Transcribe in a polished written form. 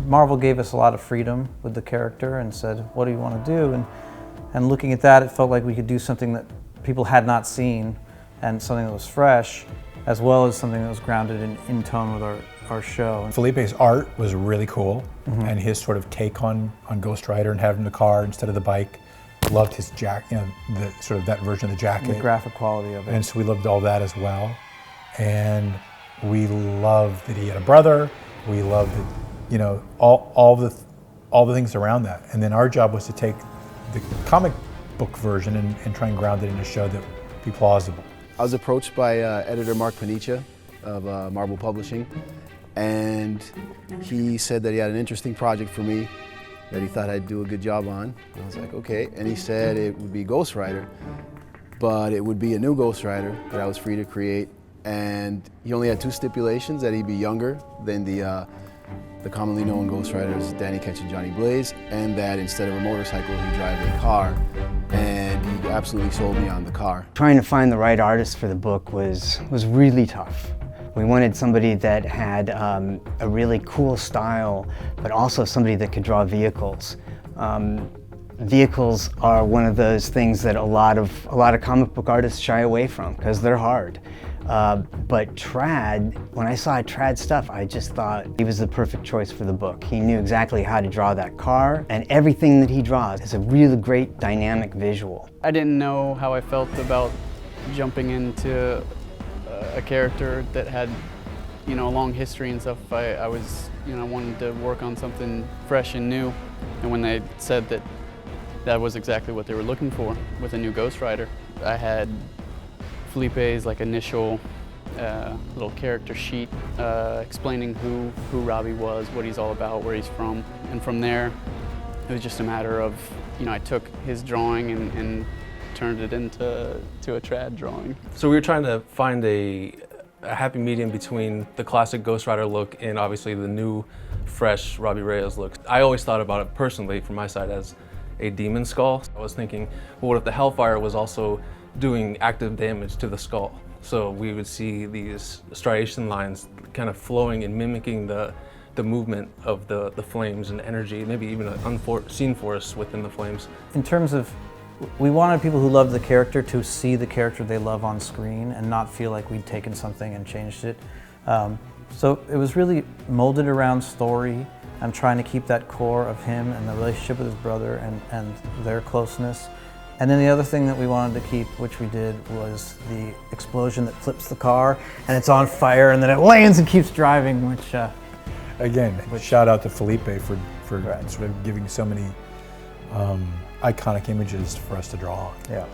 Marvel gave us a lot of freedom with the character and said, what do you want to do? And looking at that, it felt like we could do something that people had not seen and something that was fresh, as well as something that was grounded in tone with our show. Felipe's art was really cool, and his sort of take on Ghost Rider and having the car instead of the bike. Loved his jacket, the sort of that version of the jacket. The graphic quality of it. And so we loved all that as well. And we loved that he had a brother. We loved that, all the things around that. And then our job was to take the comic book version and try and ground it in a show that would be plausible. I was approached by editor Mark Panicia of Marvel Publishing, and he said that he had an interesting project for me that he thought I'd do a good job on. I was like, okay. And he said it would be Ghost Rider, but it would be a new Ghost Rider that I was free to create. And he only had two stipulations: that he'd be younger than the commonly known Ghost Riders, Danny Ketch and Johnny Blaze, and that instead of a motorcycle, he'd drive a car. And he absolutely sold me on the car. Trying to find the right artist for the book was really tough. We wanted somebody that had a really cool style, but also somebody that could draw vehicles. Vehicles are one of those things that a lot of comic book artists shy away from because they're hard. But Trad, when I saw Trad stuff, I just thought he was the perfect choice for the book. He knew exactly how to draw that car, and everything that he draws is a really great dynamic visual. I didn't know how I felt about jumping into a character that had, a long history and stuff. I was, wanted to work on something fresh and new, and when they said that was exactly what they were looking for with a new Ghost Rider, I had Felipe's initial little character sheet explaining who Robbie was, what he's all about, where he's from, and from there it was just a matter of, I took his drawing and turned it into a trad drawing. So we were trying to find a happy medium between the classic Ghost Rider look and obviously the new, fresh Robbie Reyes look. I always thought about it personally from my side as a demon skull. I was thinking, well, what if the Hellfire was also doing active damage to the skull? So we would see these striation lines kind of flowing and mimicking the movement of the flames and energy, maybe even an unseen force within the flames. In terms of, we wanted people who loved the character to see the character they love on screen and not feel like we'd taken something and changed it. So it was really molded around story. I'm trying to keep that core of him and the relationship with his brother and their closeness. And then the other thing that we wanted to keep, which we did, was the explosion that flips the car and it's on fire and then it lands and keeps driving, which... Again, shout out to Felipe for right. sort of giving so many iconic images for us to draw on. Yeah.